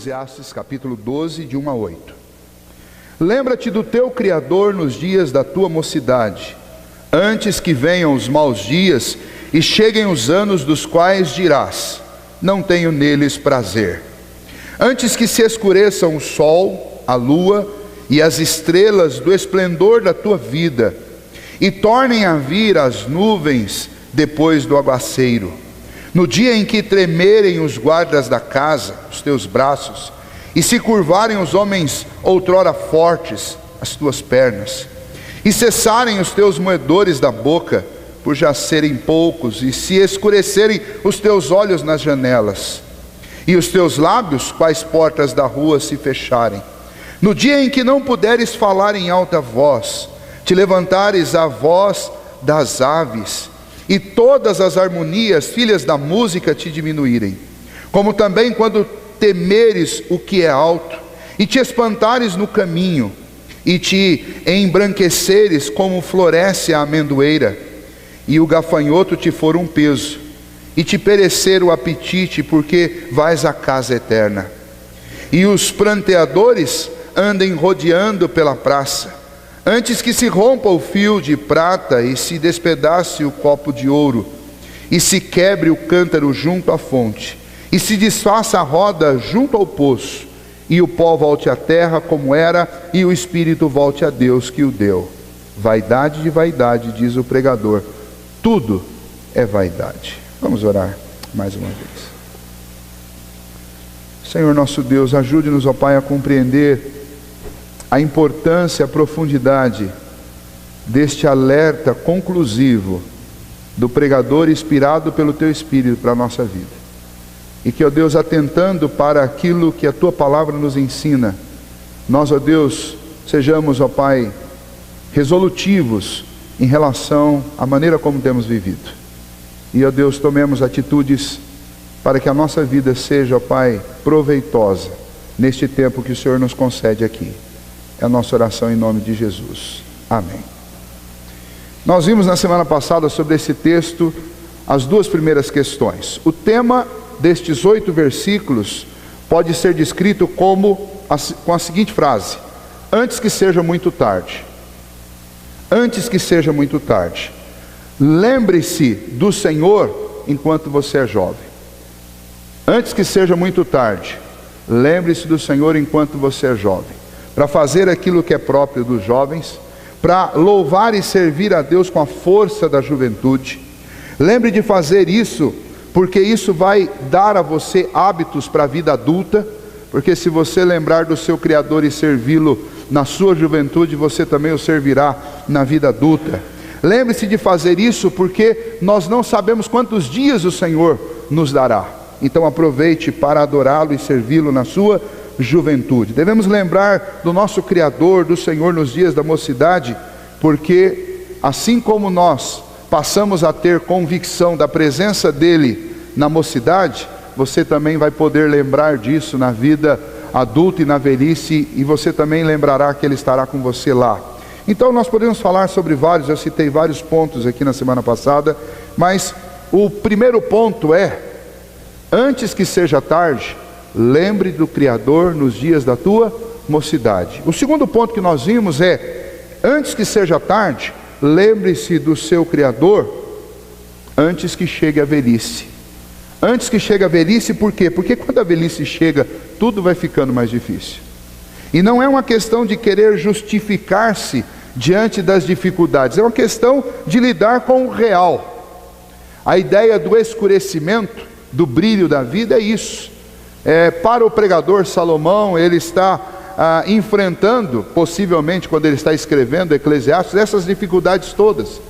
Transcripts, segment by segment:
Eclesiastes capítulo 12, de 1 a 8. Lembra-te do teu Criador nos dias da tua mocidade, antes que venham os maus dias e cheguem os anos dos quais dirás: não tenho neles prazer. Antes que se escureçam o sol, a lua e as estrelas do esplendor da tua vida, e tornem a vir as nuvens depois do aguaceiro, no dia em que tremerem os guardas da casa, os teus braços, e se curvarem os homens outrora fortes, as tuas pernas, e cessarem os teus moedores da boca, por já serem poucos, e se escurecerem os teus olhos nas janelas, e os teus lábios, quais portas da rua, se fecharem. No dia em que não puderes falar em alta voz, te levantares a voz das aves, e todas as harmonias, filhas da música, te diminuírem. Como também quando temeres o que é alto, e te espantares no caminho, e te embranqueceres como floresce a amendoeira, e o gafanhoto te for um peso, e te perecer o apetite, porque vais à casa eterna. E os pranteadores andem rodeando pela praça, antes que se rompa o fio de prata, e se despedace o copo de ouro, e se quebre o cântaro junto à fonte, e se desfaça a roda junto ao poço, e o pó volte à terra como era, e o espírito volte a Deus que o deu. Vaidade de vaidade, diz o pregador, tudo é vaidade. Vamos orar mais uma vez. Senhor nosso Deus, ajude-nos, ó Pai, a compreender a importância, a profundidade deste alerta conclusivo do pregador inspirado pelo Teu Espírito para a nossa vida. E que, ó Deus, atentando para aquilo que a Tua Palavra nos ensina, nós, ó Deus, sejamos, ó Pai, resolutivos em relação à maneira como temos vivido. E, ó Deus, tomemos atitudes para que a nossa vida seja, ó Pai, proveitosa neste tempo que o Senhor nos concede aqui. É a nossa oração em nome de Jesus. Amém. Nós vimos na semana passada sobre esse texto as duas primeiras questões. O tema destes 8 versículos pode ser descrito com a seguinte frase: antes que seja muito tarde. Antes que seja muito tarde. Lembre-se do Senhor enquanto você é jovem. Antes que seja muito tarde. Lembre-se do Senhor enquanto você é jovem, para fazer aquilo que é próprio dos jovens, para louvar e servir a Deus com a força da juventude. Lembre de fazer isso, porque isso vai dar a você hábitos para a vida adulta, porque se você lembrar do seu Criador e servi-lo na sua juventude, você também o servirá na vida adulta. Lembre-se de fazer isso, porque nós não sabemos quantos dias o Senhor nos dará. Então aproveite para adorá-lo e servi-lo na sua juventude. Devemos lembrar do nosso Criador, do Senhor nos dias da mocidade, porque assim como nós passamos a ter convicção da presença dele na mocidade, você também vai poder lembrar disso na vida adulta e na velhice, e você também lembrará que ele estará com você lá. Então nós podemos falar sobre vários, eu citei vários pontos aqui na semana passada, mas o primeiro ponto é: antes que seja tarde, lembre do Criador nos dias da tua mocidade. O segundo ponto que nós vimos é: antes que seja tarde, lembre-se do seu Criador antes que chegue a velhice. Antes que chegue a velhice, por quê? Porque quando a velhice chega, tudo vai ficando mais difícil. E não é uma questão de querer justificar-se diante das dificuldades, é uma questão de lidar com o real. A ideia do escurecimento, do brilho da vida é isso. Para o pregador Salomão, ele está enfrentando, possivelmente quando ele está escrevendo Eclesiastes, essas dificuldades todas.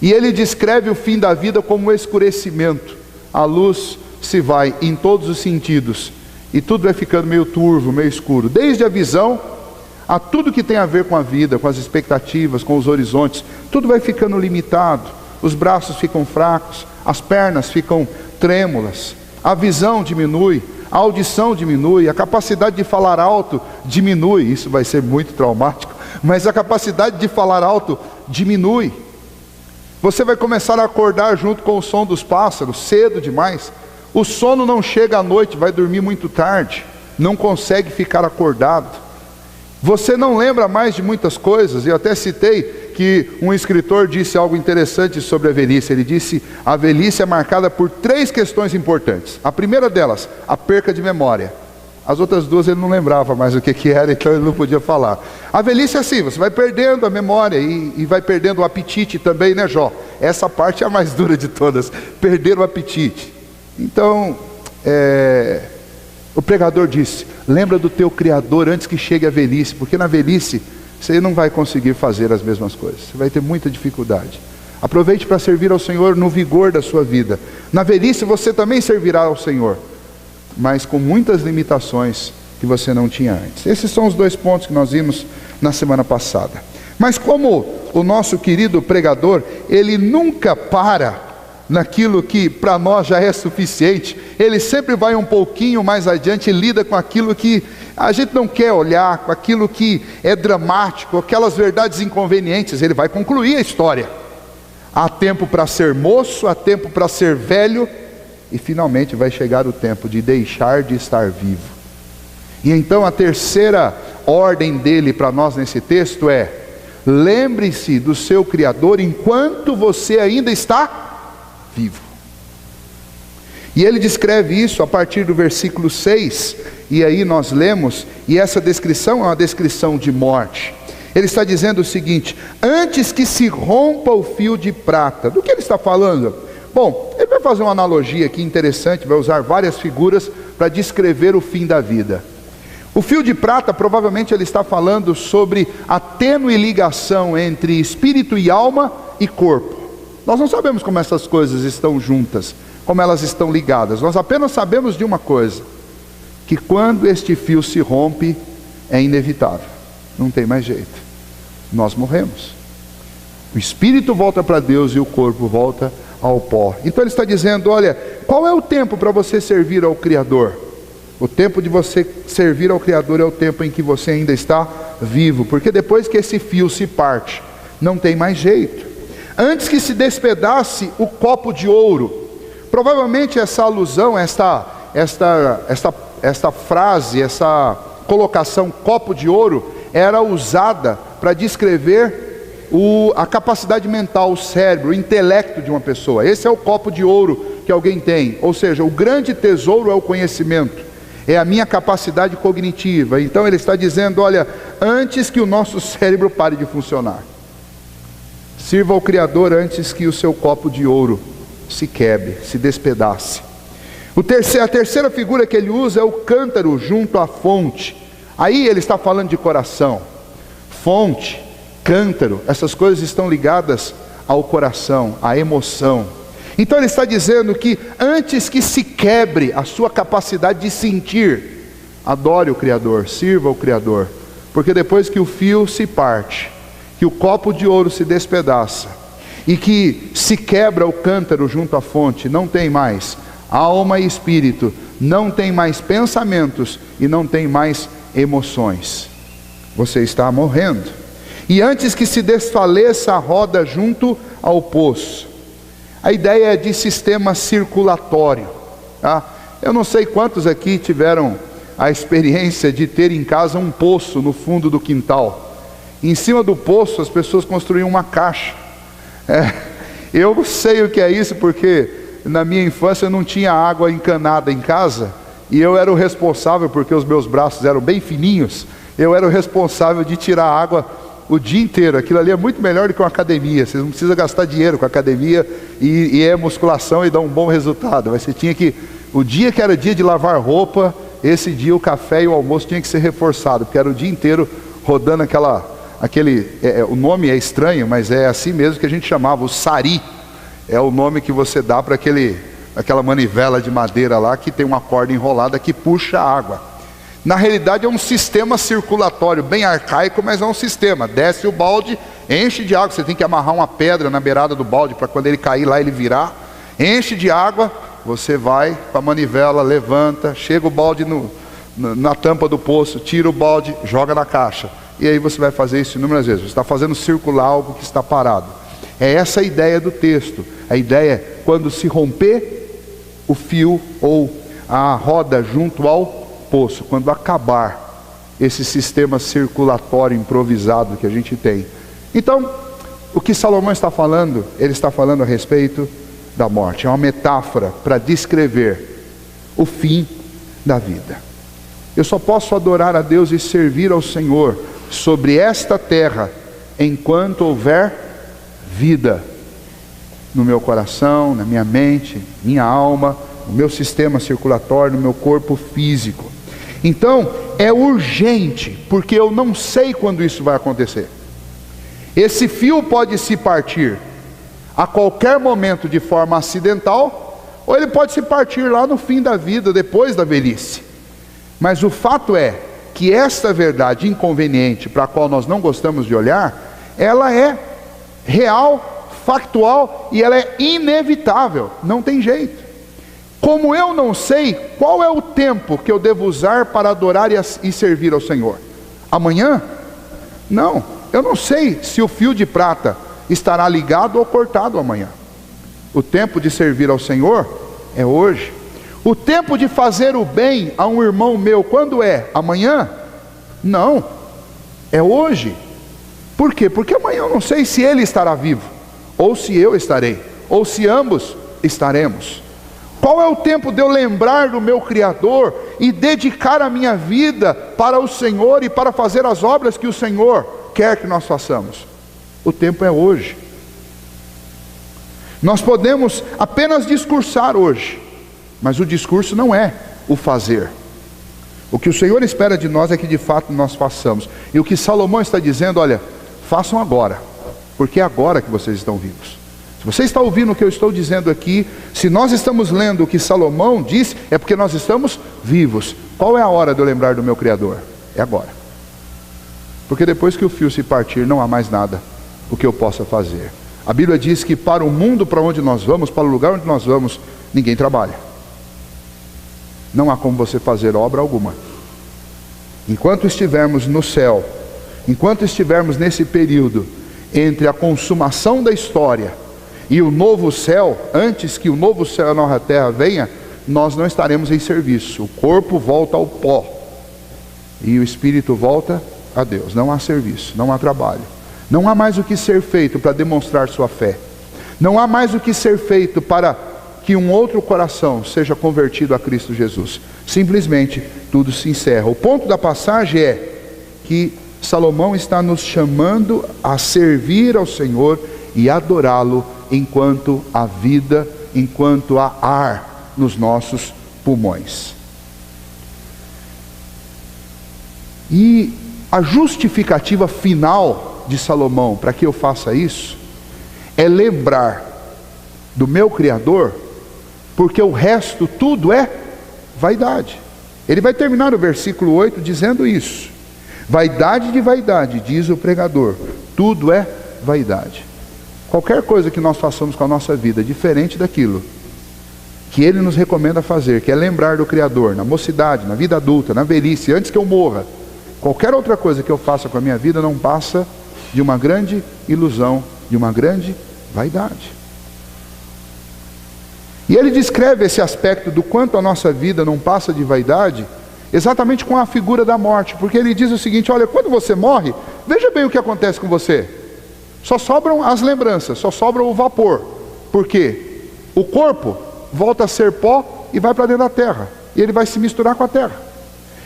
E ele descreve o fim da vida como um escurecimento. A luz se vai em todos os sentidos, e tudo vai ficando meio turvo, meio escuro. Desde a visão, a tudo que tem a ver com a vida, com as expectativas, com os horizontes, tudo vai ficando limitado. Os braços ficam fracos, as pernas ficam trêmulas, a visão diminui, a audição diminui, a capacidade de falar alto diminui. Isso vai ser muito traumático, mas a capacidade de falar alto diminui. Você vai começar a acordar junto com o som dos pássaros, cedo demais. O sono não chega à noite, vai dormir muito tarde. não consegue ficar acordado. Você não lembra mais de muitas coisas. Eu até citei que um escritor disse algo interessante sobre a velhice. Ele disse: a velhice é marcada por 3 questões importantes. A primeira delas, a perca de memória. As outras 2 ele não lembrava mais o que era, então ele não podia falar. A velhice é assim, você vai perdendo a memória e vai perdendo o apetite também, né, Jó? Essa parte é a mais dura de todas, perder o apetite. Então, o pregador disse: lembra do teu Criador antes que chegue a velhice, porque na velhice você não vai conseguir fazer as mesmas coisas, você vai ter muita dificuldade. Aproveite para servir ao Senhor no vigor da sua vida. Na velhice você também servirá ao Senhor, mas com muitas limitações que você não tinha antes. Esses são os 2 pontos que nós vimos na semana passada. Mas como o nosso querido pregador, ele nunca para naquilo que para nós já é suficiente, ele sempre vai um pouquinho mais adiante e lida com aquilo que a gente não quer olhar, com aquilo que é dramático, aquelas verdades inconvenientes. Ele vai concluir a história. Há tempo para ser moço, há tempo para ser velho, e finalmente vai chegar o tempo de deixar de estar vivo. E então a terceira ordem dele para nós nesse texto é: lembre-se do seu Criador enquanto você ainda está vivo. E ele descreve isso a partir do versículo 6, e aí nós lemos, e essa descrição é uma descrição de morte. Ele está dizendo o seguinte: antes que se rompa o fio de prata. Do que ele está falando? Bom, ele vai fazer uma analogia aqui interessante, vai usar várias figuras para descrever o fim da vida. O fio de prata, provavelmente ele está falando sobre a tênue ligação entre espírito e alma e corpo. Nós não sabemos como essas coisas estão juntas, como elas estão ligadas. Nós apenas sabemos de uma coisa: que quando este fio se rompe, é inevitável, não tem mais jeito. Nós morremos. O espírito volta para Deus e o corpo volta ao pó. Então ele está dizendo: olha, qual é o tempo para você servir ao Criador? O tempo de você servir ao Criador é o tempo em que você ainda está vivo, porque depois que esse fio se parte, não tem mais jeito. Antes que se despedace o copo de ouro. Provavelmente essa alusão, esta frase, essa colocação copo de ouro, era usada para descrever a capacidade mental, o cérebro, o intelecto de uma pessoa. Esse é o copo de ouro que alguém tem. Ou seja, o grande tesouro é o conhecimento, é a minha capacidade cognitiva. Então ele está dizendo: olha, antes que o nosso cérebro pare de funcionar, sirva ao Criador antes que o seu copo de ouro se quebre, se despedace. A terceira figura que ele usa é o cântaro junto à fonte. Aí ele está falando de coração. Fonte, cântaro, essas coisas estão ligadas ao coração, à emoção. Então ele está dizendo que antes que se quebre a sua capacidade de sentir, adore o Criador, sirva ao Criador, porque depois que o fio se parte, que o copo de ouro se despedaça e que se quebra o cântaro junto à fonte, não tem mais alma e espírito, não tem mais pensamentos e não tem mais emoções. Você está morrendo. E antes que se desfaleça a roda junto ao poço. A ideia é de sistema circulatório, tá? Eu não sei quantos aqui tiveram a experiência de ter em casa um poço no fundo do quintal. Em cima do poço as pessoas construíam uma caixa. Eu sei o que é isso, porque na minha infância não tinha água encanada em casa, e eu era o responsável, porque os meus braços eram bem fininhos, eu era o responsável de tirar água o dia inteiro. Aquilo ali é muito melhor do que uma academia. Vocês não precisam gastar dinheiro com a academia, e é musculação e dá um bom resultado. Mas você tinha que, o dia que era dia de lavar roupa, esse dia o café e o almoço tinha que ser reforçado, porque era o dia inteiro rodando o nome é estranho, mas é assim mesmo que a gente chamava, o sari. É o nome que você dá para aquela manivela de madeira lá, que tem uma corda enrolada que puxa a água. Na realidade é um sistema circulatório, bem arcaico, mas é um sistema. Desce o balde, enche de água, você tem que amarrar uma pedra na beirada do balde, para quando ele cair lá ele virar. Enche de água, você vai para a manivela, levanta, chega o balde na tampa do poço, tira o balde, joga na caixa. E aí você vai fazer isso inúmeras vezes. Você está fazendo circular algo que está parado. É essa a ideia do texto. A ideia é quando se romper o fio ou a roda junto ao poço, quando acabar esse sistema circulatório improvisado que a gente tem. Então, o que Salomão está falando, ele está falando a respeito da morte. É uma metáfora para descrever o fim da vida. Eu só posso adorar a Deus e servir ao Senhor sobre esta terra enquanto houver vida no meu coração, na minha mente, minha alma, no meu sistema circulatório, no meu corpo físico. Então, é urgente, porque eu não sei quando isso vai acontecer. Esse fio pode se partir a qualquer momento de forma acidental, ou ele pode se partir lá no fim da vida, depois da velhice. Mas o fato é que esta verdade inconveniente, para a qual nós não gostamos de olhar, ela é real, factual, e ela é inevitável, não tem jeito. Como eu não sei qual é o tempo que eu devo usar para adorar e servir ao Senhor? Amanhã? Não, eu não sei se o fio de prata estará ligado ou cortado amanhã. O tempo de servir ao Senhor é hoje. O tempo de fazer o bem a um irmão meu, quando é? Amanhã? Não, é hoje. Por quê? Porque amanhã eu não sei se ele estará vivo, ou se eu estarei, ou se ambos estaremos. Qual é o tempo de eu lembrar do meu Criador e dedicar a minha vida para o Senhor e para fazer as obras que o Senhor quer que nós façamos? O tempo é hoje. Nós podemos apenas discursar hoje, mas o discurso não é o fazer. O que o Senhor espera de nós é que de fato nós façamos. E o que Salomão está dizendo, olha, façam agora, porque é agora que vocês estão vivos. Se você está ouvindo o que eu estou dizendo aqui, se nós estamos lendo o que Salomão disse, é porque nós estamos vivos. Qual é a hora de eu lembrar do meu Criador? É agora. Porque depois que o fio se partir, não há mais nada o que eu possa fazer. A Bíblia diz que para o mundo para onde nós vamos, para o lugar onde nós vamos, ninguém trabalha. Não há como você fazer obra alguma. Enquanto estivermos no céu, enquanto estivermos nesse período entre a consumação da história e o novo céu, antes que o novo céu e a nova terra venha, nós não estaremos em serviço. O corpo volta ao pó e o espírito volta a Deus. Não há serviço, não há trabalho. Não há mais o que ser feito para demonstrar sua fé. Não há mais o que ser feito para que um outro coração seja convertido a Cristo Jesus. Simplesmente tudo se encerra. O ponto da passagem é que Salomão está nos chamando a servir ao Senhor e adorá-lo enquanto há vida, enquanto há ar nos nossos pulmões. E a justificativa final de Salomão para que eu faça isso é lembrar do meu Criador, porque o resto tudo é vaidade. Ele vai terminar o versículo 8 dizendo isso: vaidade de vaidade, diz o pregador, tudo é vaidade. Qualquer coisa que nós façamos com a nossa vida diferente daquilo que Ele nos recomenda fazer, que é lembrar do Criador, na mocidade, na vida adulta, na velhice, antes que eu morra, qualquer outra coisa que eu faça com a minha vida não passa de uma grande ilusão, de uma grande vaidade. E ele descreve esse aspecto do quanto a nossa vida não passa de vaidade, exatamente com a figura da morte, porque ele diz o seguinte: olha, quando você morre, veja bem o que acontece com você. Só sobram as lembranças, só sobra o vapor, porque o corpo volta a ser pó e vai para dentro da terra, e ele vai se misturar com a terra,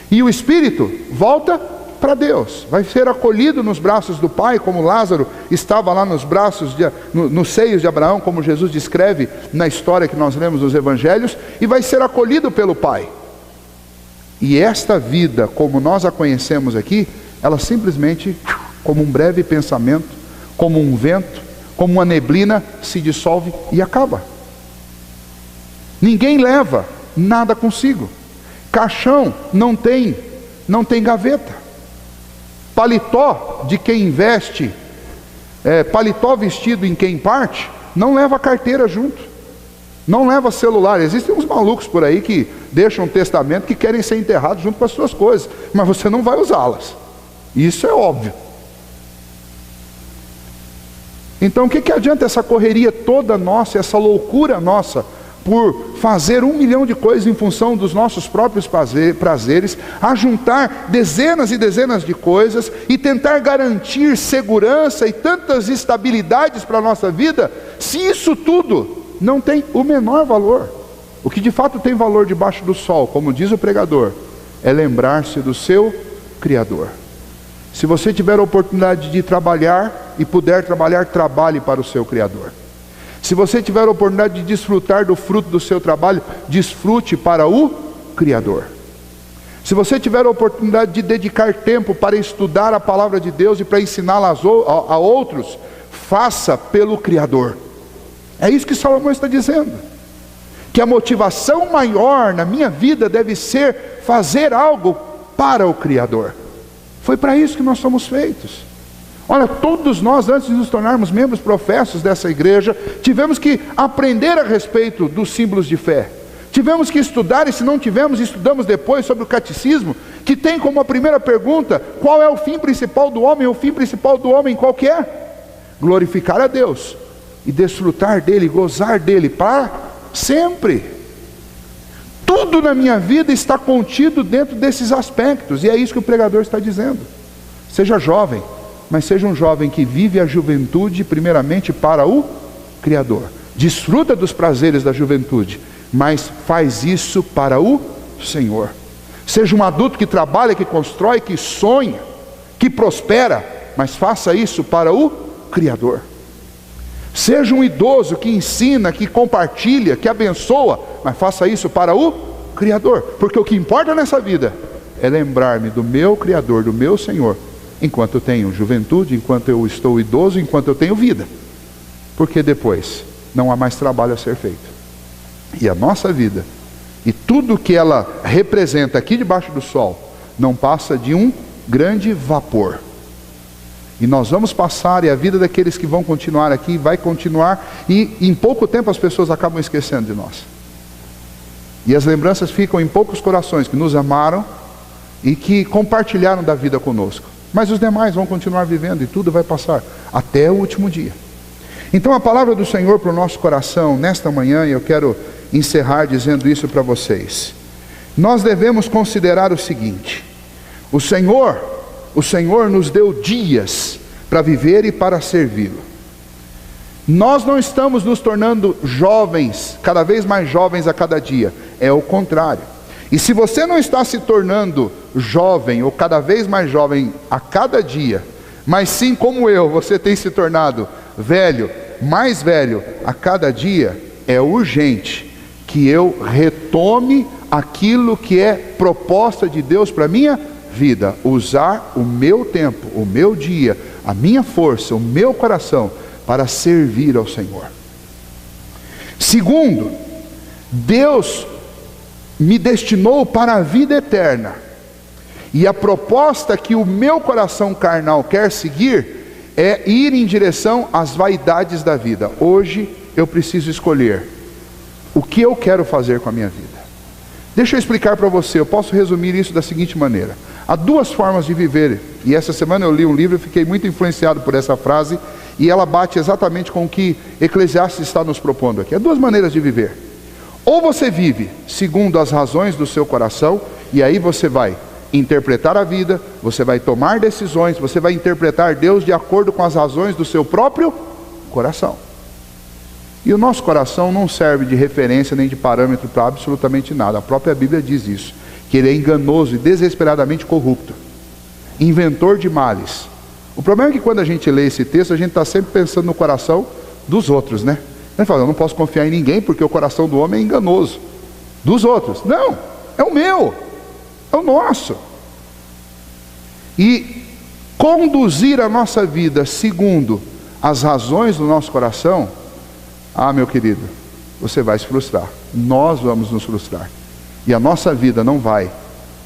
e o espírito volta para Deus, vai ser acolhido nos braços do Pai, como Lázaro estava lá nos braços, nos seios de Abraão, como Jesus descreve na história que nós lemos nos Evangelhos, e vai ser acolhido pelo Pai. E esta vida, como nós a conhecemos aqui, ela simplesmente, como um breve pensamento, como um vento, como uma neblina, se dissolve e acaba. Ninguém leva nada consigo. Caixão não tem gaveta. Paletó de quem investe, paletó vestido em quem parte, não leva carteira junto, não leva celular. Existem uns malucos por aí que deixam um testamento que querem ser enterrados junto com as suas coisas, mas você não vai usá-las. Isso é óbvio. Então o que adianta essa correria toda nossa, essa loucura nossa por fazer 1 milhão de coisas em função dos nossos próprios prazeres, a juntar dezenas e dezenas de coisas e tentar garantir segurança e tantas estabilidades para a nossa vida, se isso tudo não tem o menor valor. O que de fato tem valor debaixo do sol, como diz o pregador, é lembrar-se do seu Criador. Se você tiver a oportunidade de trabalhar e puder trabalhar, trabalhe para o seu Criador. Se você tiver a oportunidade de desfrutar do fruto do seu trabalho, desfrute para o Criador. Se você tiver a oportunidade de dedicar tempo para estudar a palavra de Deus e para ensiná-la a outros, faça pelo Criador. É isso que Salomão está dizendo. Que a motivação maior na minha vida deve ser fazer algo para o Criador. Foi para isso que nós somos feitos. Olha, todos nós, antes de nos tornarmos membros professos dessa igreja, tivemos que aprender a respeito dos símbolos de fé. Tivemos que estudar, e se não tivemos, estudamos depois sobre o catecismo, que tem como a primeira pergunta, qual é o fim principal do homem? O fim principal do homem qual que é? Glorificar a Deus, e desfrutar dele, gozar dele para sempre. Tudo na minha vida está contido dentro desses aspectos, e é isso que o pregador está dizendo. Seja jovem, mas seja um jovem que vive a juventude primeiramente para o Criador. Desfruta dos prazeres da juventude, mas faz isso para o Senhor. Seja um adulto que trabalha, que constrói, que sonha, que prospera, mas faça isso para o Criador. Seja um idoso que ensina, que compartilha, que abençoa, mas faça isso para o Criador. Porque o que importa nessa vida é lembrar-me do meu Criador, do meu Senhor, enquanto eu tenho juventude, enquanto eu estou idoso, enquanto eu tenho vida. Porque depois não há mais trabalho a ser feito. E a nossa vida, e tudo que ela representa aqui debaixo do sol, não passa de um grande vapor. E nós vamos passar, e a vida daqueles que vão continuar aqui vai continuar, e em pouco tempo as pessoas acabam esquecendo de nós. E as lembranças ficam em poucos corações que nos amaram e que compartilharam da vida conosco. Mas os demais vão continuar vivendo e tudo vai passar até o último dia. Então a palavra do Senhor para o nosso coração nesta manhã, e eu quero encerrar dizendo isso para vocês. Nós devemos considerar o seguinte: o Senhor nos deu dias para viver e para servi-lo. Nós não estamos nos tornando jovens, cada vez mais jovens a cada dia, é o contrário. E se você não está se tornando jovem, ou cada vez mais jovem a cada dia, mas sim como eu, você tem se tornado velho, mais velho a cada dia, é urgente que eu retome aquilo que é proposta de Deus para a minha vida, usar o meu tempo, o meu dia, a minha força, o meu coração, para servir ao Senhor. Segundo, Deus me destinou para a vida eterna, e a proposta que o meu coração carnal quer seguir é ir em direção às vaidades da vida. Hoje eu preciso escolher o que eu quero fazer com a minha vida. Deixa eu explicar para você, eu posso resumir isso da seguinte maneira: há duas formas de viver, e essa semana eu li um livro e fiquei muito influenciado por essa frase, e ela bate exatamente com o que Eclesiastes está nos propondo aqui. Há duas maneiras de viver. Ou você vive segundo as razões do seu coração, e aí você vai interpretar a vida, você vai tomar decisões, você vai interpretar Deus de acordo com as razões do seu próprio coração. E o nosso coração não serve de referência nem de parâmetro para absolutamente nada. A própria Bíblia diz isso, que ele é enganoso e desesperadamente corrupto, inventor de males. O problema é que quando a gente lê esse texto, a gente está sempre pensando no coração dos outros, né? Ele fala, eu não posso confiar em ninguém porque o coração do homem é enganoso. Dos outros. Não, é o meu, é o nosso. E conduzir a nossa vida segundo as razões do nosso coração, meu querido, você vai se frustrar. Nós vamos nos frustrar. E a nossa vida não vai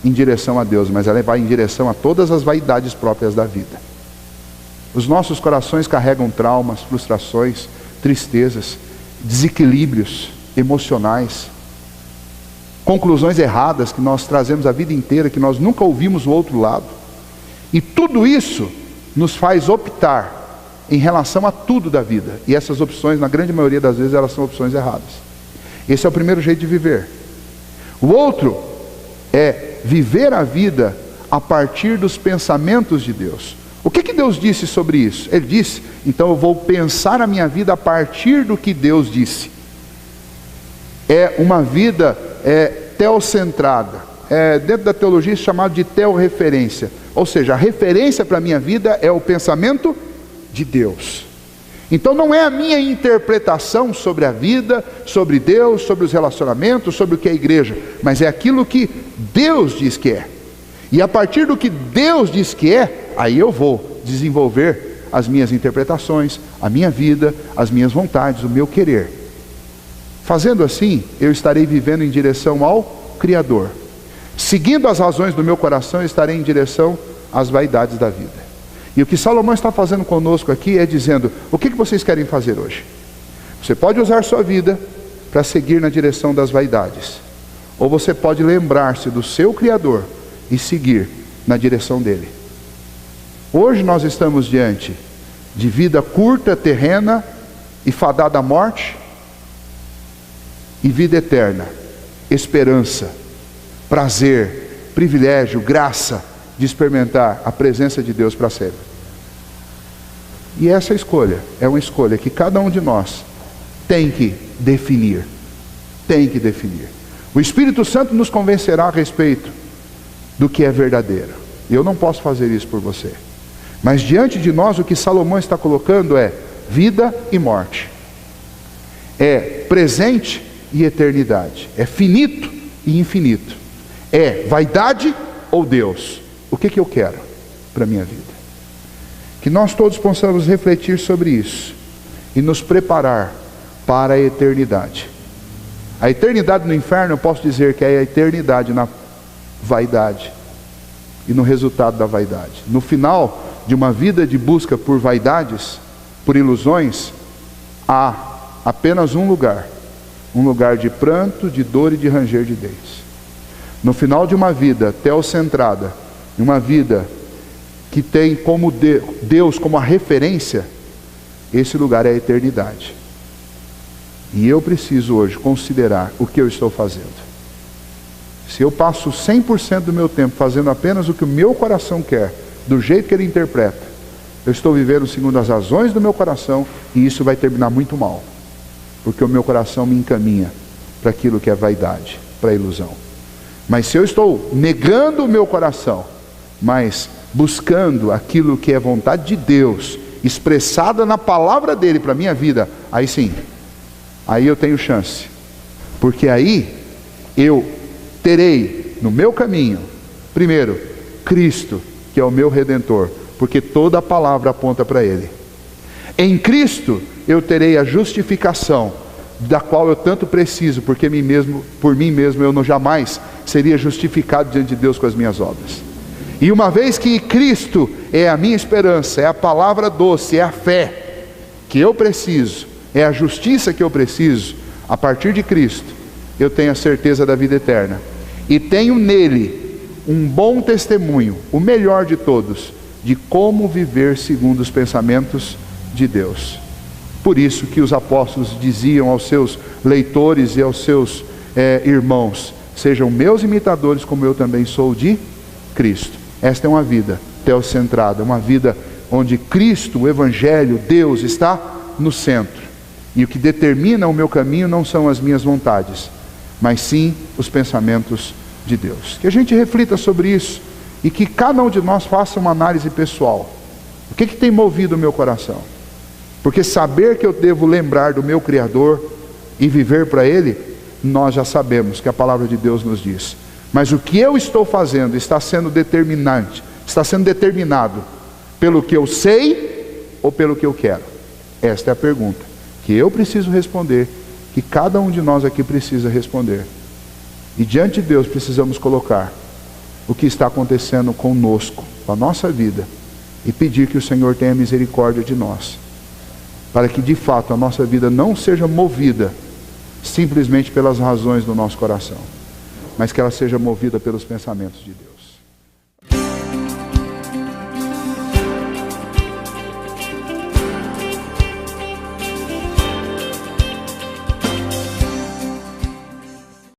em direção a Deus, mas ela vai em direção a todas as vaidades próprias da vida. Os nossos corações carregam traumas, frustrações, tristezas, desequilíbrios emocionais, conclusões erradas que nós trazemos a vida inteira, que nós nunca ouvimos o outro lado. E tudo isso nos faz optar em relação a tudo da vida. E essas opções, na grande maioria das vezes, elas são opções erradas. Esse é o primeiro jeito de viver. O outro é viver a vida a partir dos pensamentos de Deus. O que Deus disse sobre isso? Ele disse, então eu vou pensar a minha vida a partir do que Deus disse. É uma vida teocentrada. Dentro da teologia isso é chamado de teorreferência. Ou seja, a referência para a minha vida é o pensamento de Deus. Então não é a minha interpretação sobre a vida, sobre Deus, sobre os relacionamentos, sobre o que é a igreja, mas é aquilo que Deus diz que é. E a partir do que Deus diz que é, aí eu vou desenvolver as minhas interpretações, a minha vida, as minhas vontades, o meu querer. Fazendo assim, eu estarei vivendo em direção ao Criador. Seguindo as razões do meu coração, eu estarei em direção às vaidades da vida. E o que Salomão está fazendo conosco aqui é dizendo, o que vocês querem fazer hoje? Você pode usar sua vida para seguir na direção das vaidades, ou você pode lembrar-se do seu Criador e seguir na direção dele. Hoje nós estamos diante de vida curta, terrena e fadada à morte, e vida eterna, esperança, prazer, privilégio, graça de experimentar a presença de Deus para sempre. E essa escolha é uma escolha que cada um de nós tem que definir. Tem que definir. O Espírito Santo nos convencerá a respeito do que é verdadeiro. Eu não posso fazer isso por você. Mas diante de nós o que Salomão está colocando é vida e morte. É presente e eternidade. É finito e infinito. É vaidade ou Deus. O que eu quero para a minha vida? Que nós todos possamos refletir sobre isso e nos preparar para a eternidade. A eternidade no inferno eu posso dizer que é a eternidade na vaidade e no resultado da vaidade. No final de uma vida de busca por vaidades, por ilusões, há apenas um lugar de pranto, de dor e de ranger de dentes. No final de uma vida teocentrada, uma vida que tem como Deus como a referência, esse lugar é a eternidade. E eu preciso hoje considerar o que eu estou fazendo. Se eu passo 100% do meu tempo fazendo apenas o que o meu coração quer, do jeito que ele interpreta, eu estou vivendo segundo as razões do meu coração, e isso vai terminar muito mal, porque o meu coração me encaminha para aquilo que é vaidade, para a ilusão. Mas se eu estou negando o meu coração, mas buscando aquilo que é vontade de Deus, expressada na palavra dele para a minha vida, aí sim, aí eu tenho chance. Porque aí eu terei no meu caminho, primeiro, Cristo, que é o meu Redentor, porque toda a palavra aponta para Ele. Em Cristo eu terei a justificação, da qual eu tanto preciso, porque por mim mesmo eu não jamais seria justificado diante de Deus com as minhas obras. E uma vez que Cristo é a minha esperança, é a palavra doce, é a fé que eu preciso, é a justiça que eu preciso, a partir de Cristo, eu tenho a certeza da vida eterna. E tenho nele um bom testemunho, o melhor de todos, de como viver segundo os pensamentos de Deus. Por isso que os apóstolos diziam aos seus leitores e aos seus irmãos, sejam meus imitadores como eu também sou de Cristo. Esta é uma vida teocentrada, uma vida onde Cristo, o Evangelho, Deus está no centro. E o que determina o meu caminho não são as minhas vontades, mas sim os pensamentos de Deus. Que a gente reflita sobre isso e que cada um de nós faça uma análise pessoal. O que tem movido o meu coração? Porque saber que eu devo lembrar do meu Criador e viver para Ele, nós já sabemos que a palavra de Deus nos diz. Mas o que eu estou fazendo está sendo determinante, está sendo determinado pelo que eu sei ou pelo que eu quero? Esta é a pergunta que eu preciso responder, que cada um de nós aqui precisa responder. E diante de Deus precisamos colocar o que está acontecendo conosco, com a nossa vida, e pedir que o Senhor tenha misericórdia de nós, para que de fato a nossa vida não seja movida simplesmente pelas razões do nosso coração, mas que ela seja movida pelos pensamentos de Deus.